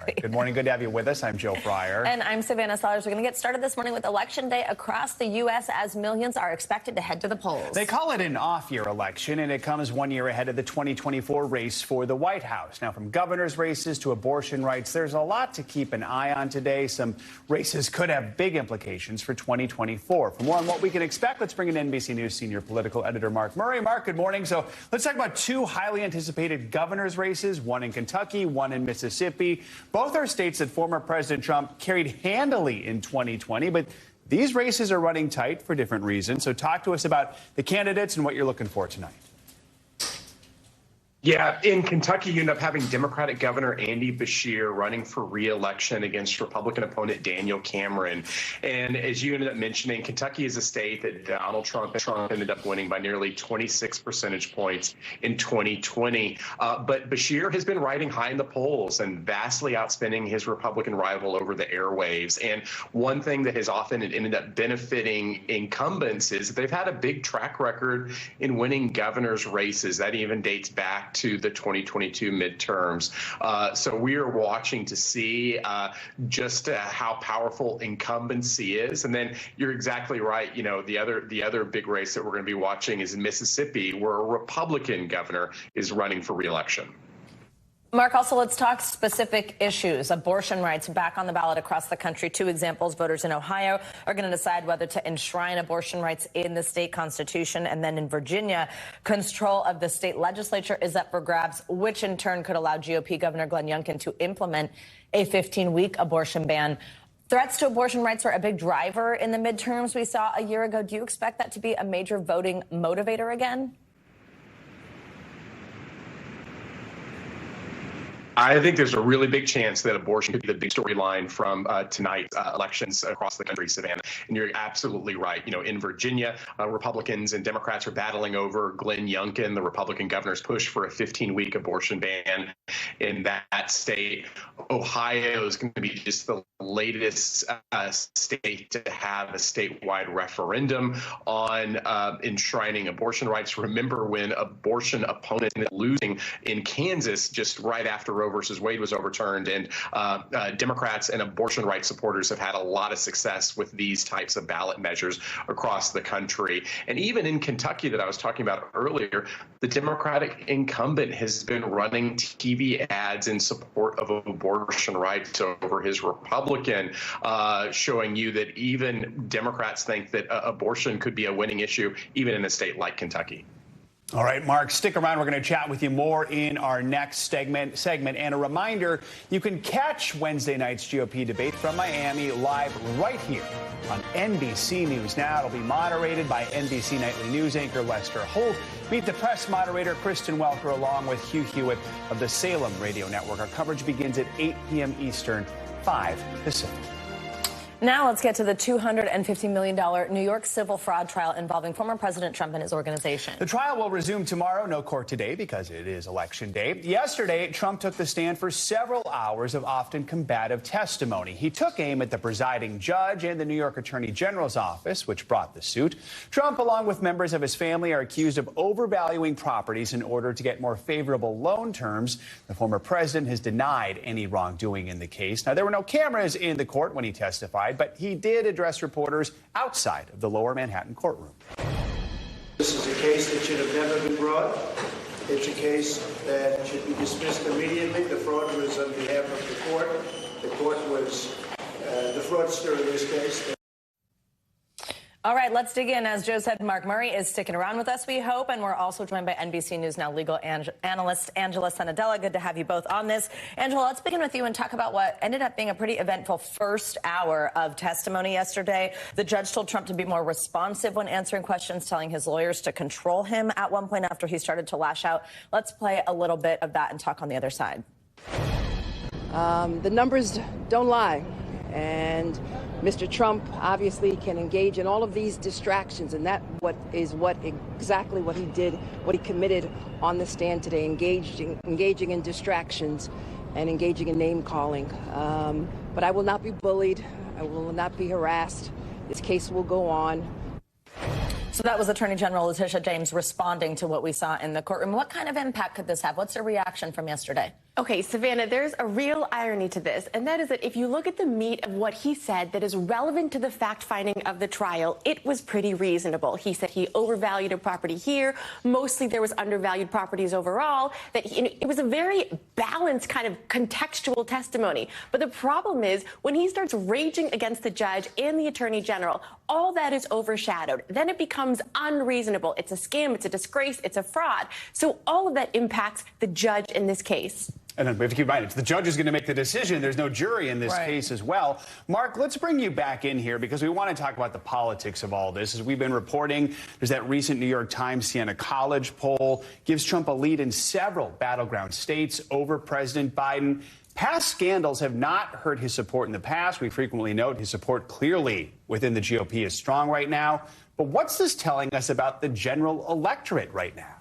Good morning. Good to have you with us. I'm Joe Fryer. And I'm Savannah Sellers. We're going to get started this morning with Election Day across the U.S. as millions are expected to head to the polls. They call it an off-year election, and it comes 1 year ahead of the 2024 race for the White House. Now, from governor's races to abortion rights, there's a lot to keep an eye on today. Some races could have big implications for 2024. For more on what we can expect, let's bring in NBC News senior political editor Mark Murray. Mark, good morning. So let's talk about two highly anticipated governor's races, one in Kentucky, one in Mississippi. Both are states that former President Trump carried handily in 2020, but these races are running tight for different reasons. So talk to us about the candidates and what you're looking for tonight. Yeah, in Kentucky, you end up having Democratic Governor Andy Beshear running for re-election against Republican opponent Daniel Cameron. And as you ended up mentioning, Kentucky is a state that Donald Trump ended up winning by nearly 26 percentage points in 2020. But Beshear has been riding high in the polls and vastly outspending his Republican rival over the airwaves. And one thing that has often ended up benefiting incumbents is that they've had a big track record in winning governor's races. That even dates back to the 2022 midterms. So we are watching to see just how powerful incumbency is. And then you're exactly right. You know, the other big race that we're going to be watching is in Mississippi, where a Republican governor is running for re-election. Mark, also let's talk specific issues. Abortion rights back on the ballot across the country. Two examples: voters in Ohio are going to decide whether to enshrine abortion rights in the state constitution. And then in Virginia, control of the state legislature is up for grabs, which in turn could allow GOP Governor Glenn Youngkin to implement a 15-week abortion ban. Threats to abortion rights were a big driver in the midterms we saw a year ago. Do you expect that to be a major voting motivator again? I think there's a really big chance that abortion could be the big storyline from tonight's elections across the country, Savannah. And you're absolutely right. You know, in Virginia, Republicans and Democrats are battling over Glenn Youngkin, the Republican governor's push for a 15-week abortion ban in that state. Ohio is going to be just the latest state to have a statewide referendum on enshrining abortion rights. Remember when abortion opponents losing in Kansas just right after Roe versus Wade was overturned, and Democrats and abortion rights supporters have had a lot of success with these types of ballot measures across the country. And even in Kentucky that I was talking about earlier, the Democratic incumbent has been running TV ads in support of abortion rights over his Republican, showing you that even Democrats think that abortion could be a winning issue, even in a state like Kentucky. All right, Mark, stick around. We're going to chat with you more in our next segment. And a reminder, you can catch Wednesday night's GOP debate from Miami live right here on NBC News Now. It'll be moderated by NBC Nightly News anchor Lester Holt. Meet the press moderator Kristen Welker along with Hugh Hewitt of the Salem Radio Network. Our coverage begins at 8 p.m. Eastern, 5 Pacific. Now let's get to the $250 million New York civil fraud trial involving former President Trump and his organization. The trial will resume tomorrow. No court today because it is Election Day. Yesterday, Trump took the stand for several hours of often combative testimony. He took aim at the presiding judge and the New York Attorney General's office, which brought the suit. Trump, along with members of his family, are accused of overvaluing properties in order to get more favorable loan terms. The former president has denied any wrongdoing in the case. Now, there were no cameras in the court when he testified, but he did address reporters outside of the lower Manhattan courtroom. This is a case that should have never been brought. It's a case that should be dismissed immediately. The fraud was on behalf of the court. The court was the fraudster in this case. All right, let's dig in. As Joe said, Mark Murray is sticking around with us, we hope. And we're also joined by NBC News Now legal analyst Angela Sanadella. Good to have you both on this. Angela, let's begin with you and talk about what ended up being a pretty eventful first hour of testimony yesterday. The judge told Trump to be more responsive when answering questions, telling his lawyers to control him at one point after he started to lash out. Let's play a little bit of that and talk on the other side. The numbers don't lie. And Mr. Trump obviously can engage in all of these distractions, and that exactly what he did, what he committed on the stand today, engaging in distractions and engaging in name calling. But I will not be bullied. I will not be harassed. This case will go on. So that was Attorney General Letitia James responding to what we saw in the courtroom. What kind of impact could this have? What's the reaction from yesterday? Okay, Savannah, there's a real irony to this, and that is that if you look at the meat of what he said that is relevant to the fact-finding of the trial, it was pretty reasonable. He said he overvalued a property here. Mostly there was undervalued properties overall. It was a very balanced kind of contextual testimony. But the problem is when he starts raging against the judge and the attorney general, all that is overshadowed. Then it becomes unreasonable. It's a scam. It's a disgrace. It's a fraud. So all of that impacts the judge in this case. And then we have to keep in mind, it's the judge who's going to make the decision. There's no jury in this case as well. Mark, let's bring you back in here because we want to talk about the politics of all this. As we've been reporting, there's that recent New York Times Siena College poll gives Trump a lead in several battleground states over President Biden. Past scandals have not hurt his support in the past. We frequently note his support clearly within the GOP is strong right now. But what's this telling us about the general electorate right now?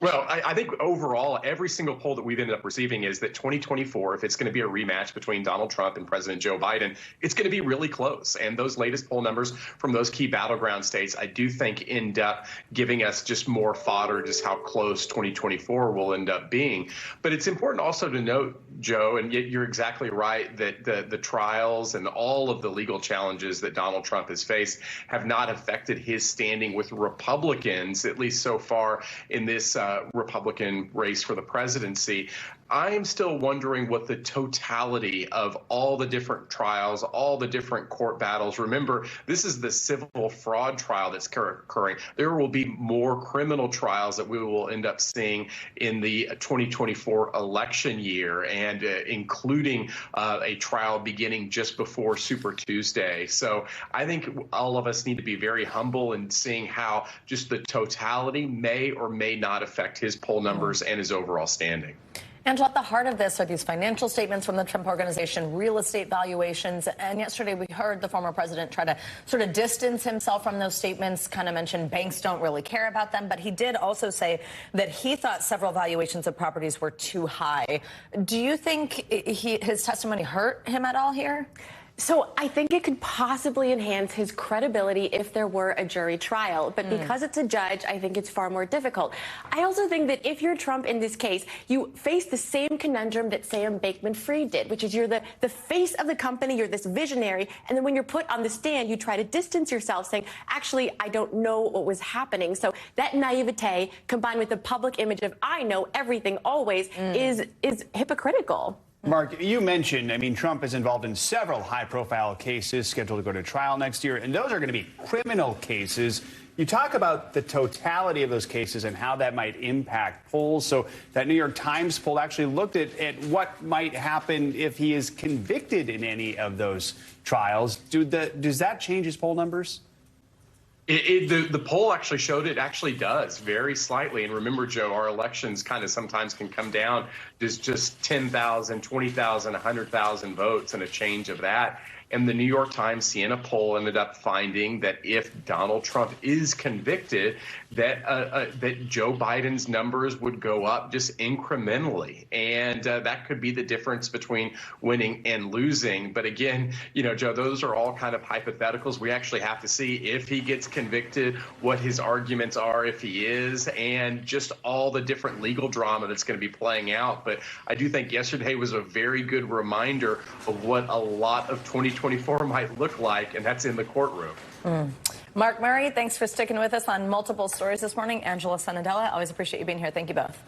Well, I think overall, every single poll that we've ended up receiving is that 2024, if it's going to be a rematch between Donald Trump and President Joe Biden, it's going to be really close. And those latest poll numbers from those key battleground states, I do think end up giving us just more fodder, just how close 2024 will end up being. But it's important also to note, Joe, and yet you're exactly right, that the trials and all of the legal challenges that Donald Trump has faced have not affected his standing with Republicans, at least so far in this Republican race for the presidency. I am still wondering what the totality of all the different trials, all the different court battles. Remember, this is the civil fraud trial that's occurring. There will be more criminal trials that we will end up seeing in the 2024 election year, and including a trial beginning just before Super Tuesday. So I think all of us need to be very humble in seeing how just the totality may or may not affect his poll numbers and his overall standing. Angela, at the heart of this are these financial statements from the Trump Organization, real estate valuations. And yesterday we heard the former president try to sort of distance himself from those statements, kind of mentioned banks don't really care about them. But he did also say that he thought several valuations of properties were too high. Do you think his testimony hurt him at all here? So I think it could possibly enhance his credibility if there were a jury trial. But because it's a judge, I think it's far more difficult. I also think that if you're Trump in this case, you face the same conundrum that Sam Bankman-Fried did, which is you're the face of the company, you're this visionary, and then when you're put on the stand, you try to distance yourself, saying, actually, I don't know what was happening. So that naivete combined with the public image of I know everything always is hypocritical. Mark, you mentioned, Trump is involved in several high-profile cases scheduled to go to trial next year, and those are going to be criminal cases. You talk about the totality of those cases and how that might impact polls. So that New York Times poll actually looked at what might happen if he is convicted in any of those trials. Does that change his poll numbers? The poll actually showed it actually does very slightly. And remember, Joe, our elections kind of sometimes can come down to just 10,000, 20,000, 100,000 votes and a change of that. And the New York Times Siena poll ended up finding that if Donald Trump is convicted, that Joe Biden's numbers would go up just incrementally. And that could be the difference between winning and losing. But again, Joe, those are all kind of hypotheticals. We actually have to see if he gets convicted, what his arguments are if he is, and just all the different legal drama that's going to be playing out. But I do think yesterday was a very good reminder of what a lot of 2024 might look like, and that's in the courtroom. Mark Murray, thanks for sticking with us on multiple stories this morning. Angela Sanadella, always appreciate you being here. Thank you both.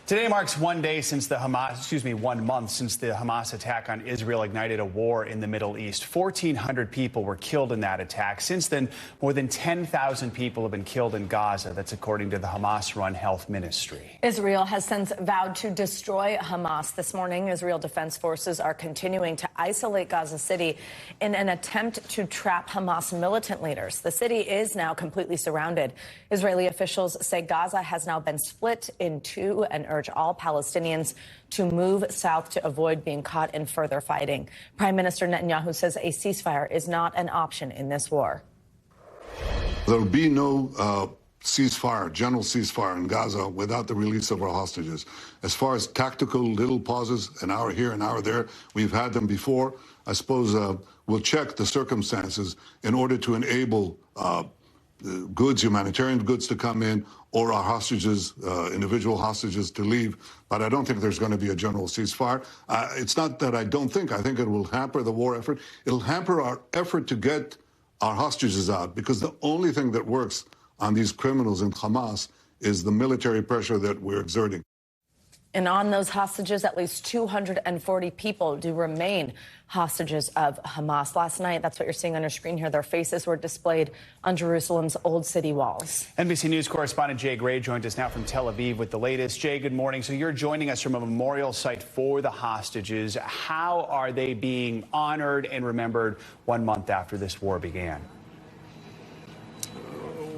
Today marks 1 month since the Hamas attack on Israel ignited a war in the Middle East. 1,400 people were killed in that attack. Since then, more than 10,000 people have been killed in Gaza. That's according to the Hamas-run health ministry. Israel has since vowed to destroy Hamas. This morning, Israel Defense Forces are continuing to isolate Gaza City in an attempt to trap Hamas militant leaders. The city is now completely surrounded. Israeli officials say Gaza has now been split in two and urge all Palestinians to move south to avoid being caught in further fighting. Prime Minister Netanyahu says a ceasefire is not an option in this war. There will be no ceasefire, general ceasefire in Gaza without the release of our hostages. As far as tactical little pauses, an hour here, an hour there, we've had them before. I suppose we'll check the circumstances in order to enable goods, humanitarian goods to come in, or our hostages, individual hostages to leave. But I don't think there's going to be a general ceasefire. It's not that I don't think. I think it will hamper the war effort. It'll hamper our effort to get our hostages out, because the only thing that works on these criminals in Hamas is the military pressure that we're exerting. And on those hostages, at least 240 people do remain hostages of Hamas. Last night, that's what you're seeing on your screen here. Their faces were displayed on Jerusalem's old city walls. NBC News correspondent Jay Gray joined us now from Tel Aviv with the latest. Jay, good morning. So you're joining us from a memorial site for the hostages. How are they being honored and remembered 1 month after this war began?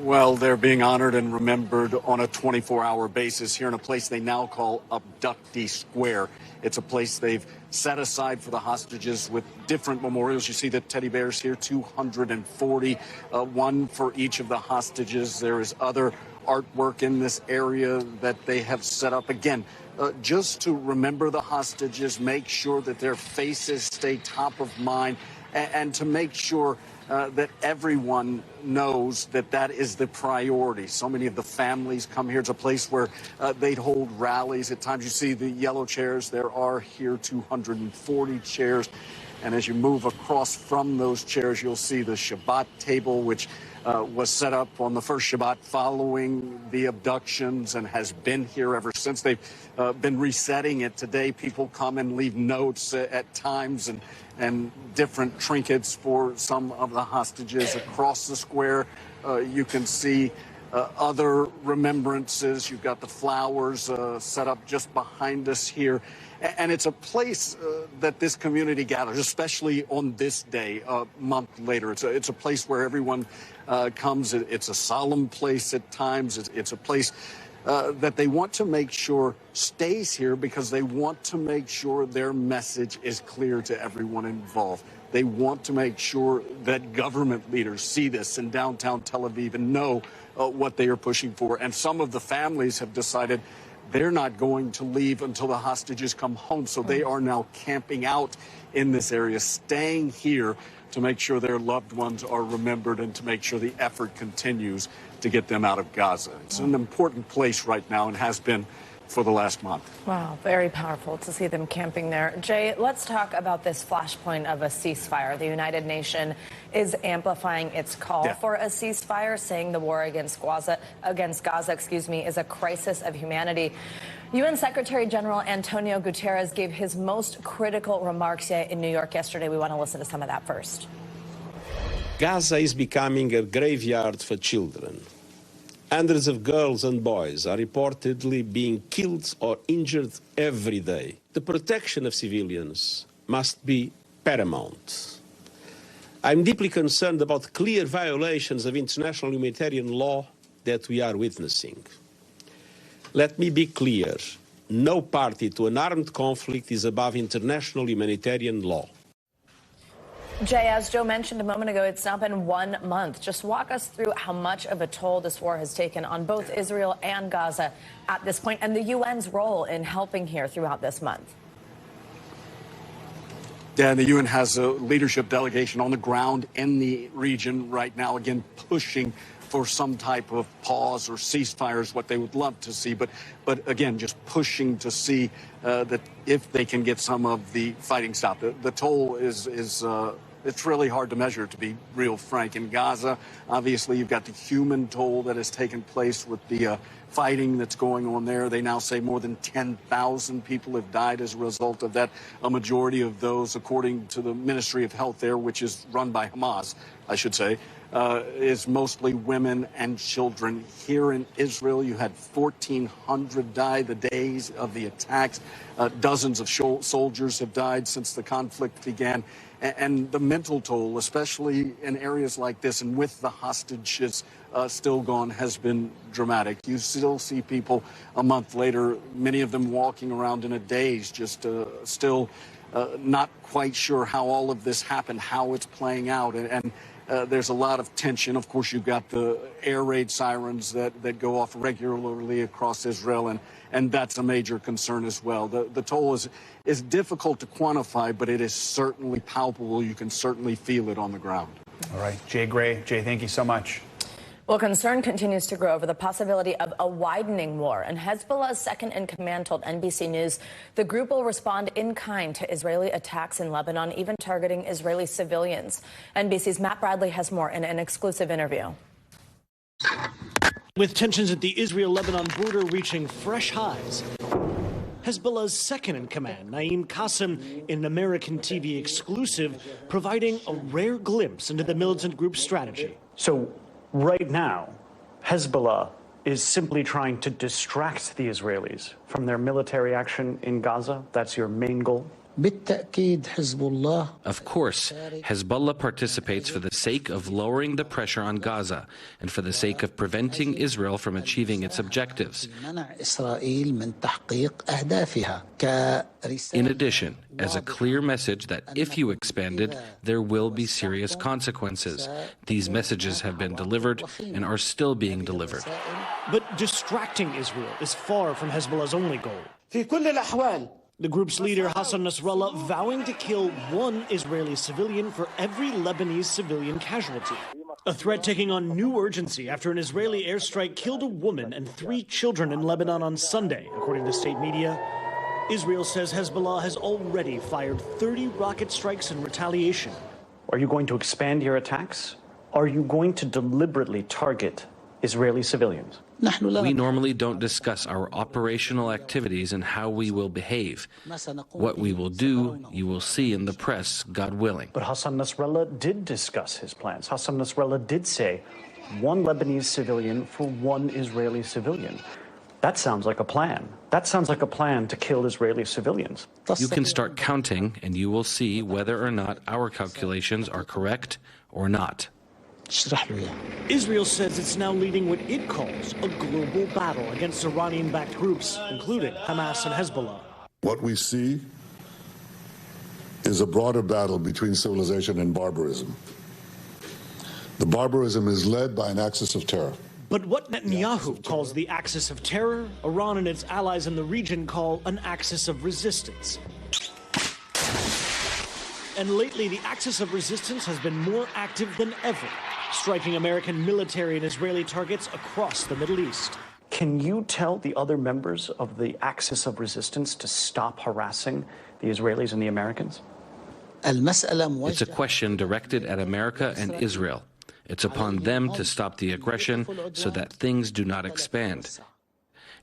Well, they're being honored and remembered on a 24-hour basis here in a place they now call Abductee Square. It's a place they've set aside for the hostages with different memorials. You see the teddy bears here, 240, one for each of the hostages. There is other artwork in this area that they have set up, again, just to remember the hostages, make sure that their faces stay top of mind, and to make sure that everyone knows that that is the priority. So many of the families come here. It's a place where they'd hold rallies. At times you see the yellow chairs. There are here 240 chairs. And as you move across from those chairs, you'll see the Shabbat table, which was set up on the first Shabbat following the abductions and has been here ever since. They've been resetting it today. People come and leave notes at times and different trinkets for some of the hostages across the square. You can see other remembrances. You've got the flowers set up just behind us here. And it's a place that this community gathers, especially on this day, a month later. It's a place where everyone comes. It's a solemn place at times. It's a place that they want to make sure stays here, because they want to make sure their message is clear to everyone involved. They want to make sure that government leaders see this in downtown Tel Aviv and know what they are pushing for. And some of the families have decided they're not going to leave until the hostages come home. So they are now camping out in this area, staying here to make sure their loved ones are remembered and to make sure the effort continues to get them out of Gaza. It's an important place right now and has been for the last month. Wow, very powerful to see them camping there. Jay, let's talk about this flashpoint of a ceasefire. The United Nations is amplifying its call for a ceasefire, saying the war against Gaza, is a crisis of humanity. UN Secretary General Antonio Guterres gave his most critical remarks yet in New York yesterday. We want to listen to some of that first. Gaza is becoming a graveyard for children. Hundreds of girls and boys are reportedly being killed or injured every day. The protection of civilians must be paramount. I'm deeply concerned about clear violations of international humanitarian law that we are witnessing. Let me be clear. No party to an armed conflict is above international humanitarian law. Jay, as Joe mentioned a moment ago, it's now been 1 month. Just walk us through how much of a toll this war has taken on both Israel and Gaza at this point, and the UN's role in helping here throughout this month. Yeah, the UN has a leadership delegation on the ground in the region right now, again, pushing for some type of pause or ceasefire is what they would love to see. But again, just pushing to see that if they can get some of the fighting stopped. The toll is it's really hard to measure, to be real frank. In Gaza, obviously, you've got the human toll that has taken place with the fighting that's going on there. They now say more than 10,000 people have died as a result of that. A majority of those, according to the Ministry of Health there, which is run by Hamas, I should say, is mostly women and children. Here in Israel, you had 1,400 die the days of the attacks. Dozens of soldiers have died since the conflict began. And the mental toll, especially in areas like this and with the hostages still gone, has been dramatic. You still see people a month later, many of them walking around in a daze, just still not quite sure how all of this happened, how it's playing out. And there's a lot of tension. Of course, you've got the air raid sirens that go off regularly across Israel, and that's a major concern as well. The toll is difficult to quantify, but it is certainly palpable. You can certainly feel it on the ground. All right, Jay Gray. Jay, thank you so much. Well, concern continues to grow over the possibility of a widening war. And Hezbollah's second-in-command told NBC News the group will respond in kind to Israeli attacks in Lebanon, even targeting Israeli civilians. NBC's Matt Bradley has more in an exclusive interview. With tensions at the Israel-Lebanon border reaching fresh highs, Hezbollah's second-in-command, Naim Qassem, in an American TV exclusive, providing a rare glimpse into the militant group's strategy. So right now, Hezbollah is simply trying to distract the Israelis from their military action in Gaza. That's your main goal? Of course, Hezbollah participates for the sake of lowering the pressure on Gaza and for the sake of preventing Israel from achieving its objectives. In addition, as a clear message that if you expanded, there will be serious consequences. These messages have been delivered and are still being delivered. But distracting Israel is far from Hezbollah's only goal. The group's leader, Hassan Nasrallah, vowing to kill one Israeli civilian for every Lebanese civilian casualty. A threat taking on new urgency after an Israeli airstrike killed a woman and 3 children in Lebanon on Sunday, according to state media. Israel says Hezbollah has already fired 30 rocket strikes in retaliation. Are you going to expand your attacks? Are you going to deliberately target Israeli civilians? We normally don't discuss our operational activities and how we will behave. What we will do, you will see in the press, God willing. But Hassan Nasrallah did discuss his plans. Hassan Nasrallah did say 1 Lebanese civilian for 1 Israeli civilian. That sounds like a plan. That sounds like a plan to kill Israeli civilians. You can start counting and you will see whether or not our calculations are correct or not. Israel says it's now leading what it calls a global battle against Iranian-backed groups, including Hamas and Hezbollah. What we see is a broader battle between civilization and barbarism. The barbarism is led by an axis of terror. But what Netanyahu calls the axis of terror, Iran and its allies in the region call an axis of resistance. And lately, the axis of resistance has been more active than ever, striking American military and Israeli targets across the Middle East. Can you tell the other members of the axis of resistance to stop harassing the Israelis and the Americans? It's a question directed at America and Israel. It's upon them to stop the aggression so that things do not expand.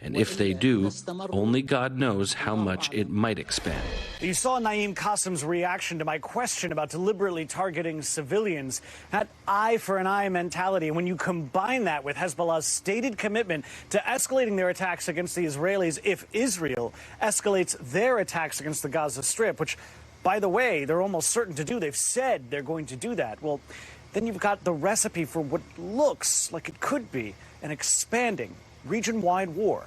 And if they do, only God knows how much it might expand. You saw Naim Qassem's reaction to my question about deliberately targeting civilians. That eye for an eye mentality. And when you combine that with Hezbollah's stated commitment to escalating their attacks against the Israelis if Israel escalates their attacks against the Gaza Strip, which, by the way, they're almost certain to do. They've said they're going to do that. Well, then you've got the recipe for what looks like it could be an expanding region-wide war.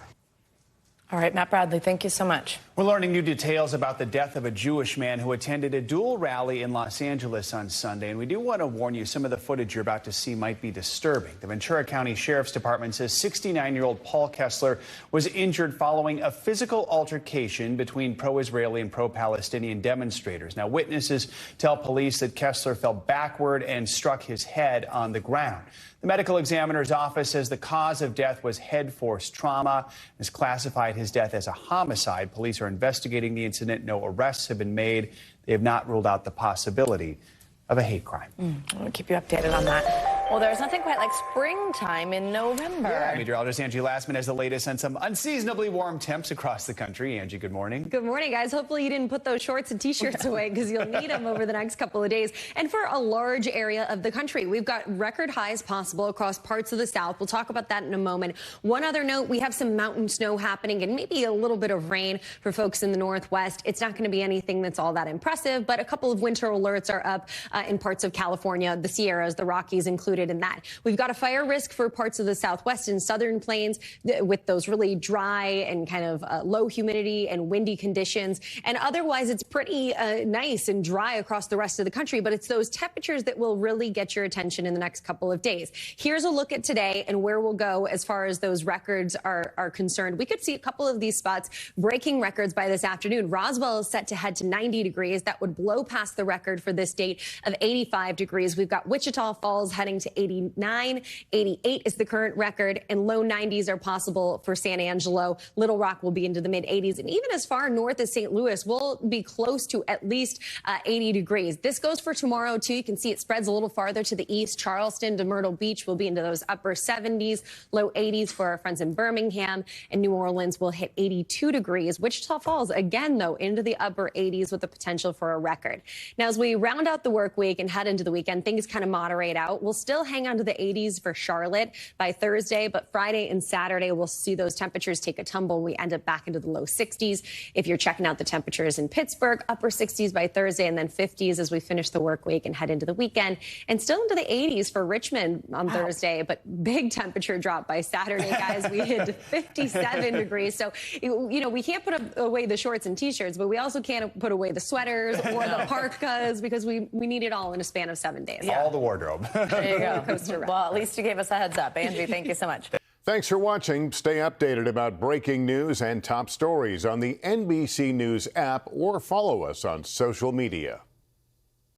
All right, Matt Bradley, thank you so much. We're learning new details about the death of a Jewish man who attended a dual rally in Los Angeles on Sunday. And we do want to warn you, some of the footage you're about to see might be disturbing. The Ventura County Sheriff's Department says 69-year-old Paul Kessler was injured following a physical altercation between pro-Israeli and pro-Palestinian demonstrators. Now, witnesses tell police that Kessler fell backward and struck his head on the ground. The medical examiner's office says the cause of death was head force trauma, has classified his death as a homicide. Police are investigating the incident. No arrests have been made. They have not ruled out the possibility of a hate crime. We'll keep you updated on that. Well, there's nothing quite like springtime in November. Yeah, meteorologist Angie Lastman has the latest on some unseasonably warm temps across the country. Angie, good morning. Good morning, guys. Hopefully you didn't put those shorts and T-shirts away because you'll need them over the next couple of days. And for a large area of the country, we've got record highs possible across parts of the South. We'll talk about that in a moment. One other note, we have some mountain snow happening and maybe a little bit of rain for folks in the Northwest. It's not going to be anything that's all that impressive, but a couple of winter alerts are up in parts of California, the Sierras, the Rockies included in that. We've got a fire risk for parts of the Southwest and Southern Plains with those really dry and kind of low humidity and windy conditions. And otherwise, it's pretty nice and dry across the rest of the country. But it's those temperatures that will really get your attention in the next couple of days. Here's a look at today and where we'll go as far as those records are concerned. We could see a couple of these spots breaking records by this afternoon. Roswell is set to head to 90 degrees. That would blow past the record for this date of 85 degrees. We've got Wichita Falls heading to to 89. 88 is the current record, and low 90s are possible for San Angelo. Little Rock will be into the mid-80s, and even as far north as St. Louis, we'll be close to at least 80 degrees. This goes for tomorrow, too. You can see it spreads a little farther to the east. Charleston to Myrtle Beach will be into those upper 70s, low 80s for our friends in Birmingham, and New Orleans will hit 82 degrees. Wichita Falls, again, though, into the upper 80s with the potential for a record. Now, as we round out the work week and head into the weekend, things kind of moderate out. We'll still hang on to the 80s for Charlotte by Thursday, but Friday and Saturday, we'll see those temperatures take a tumble. We end up back into the low 60s. If you're checking out the temperatures in Pittsburgh, upper 60s by Thursday, and then 50s as we finish the work week and head into the weekend, and still into the 80s for Richmond on Thursday, but big temperature drop by Saturday, guys. We hit 57 degrees. So, you know, we can't put away the shorts and T-shirts, but we also can't put away the sweaters or the parkas because we need it all in a span of 7 days. All the wardrobe. There you go. Well, at least you gave us a heads up. Angie, thank you so much. Thanks for watching. Stay updated about breaking news and top stories on the NBC News app or follow us on social media.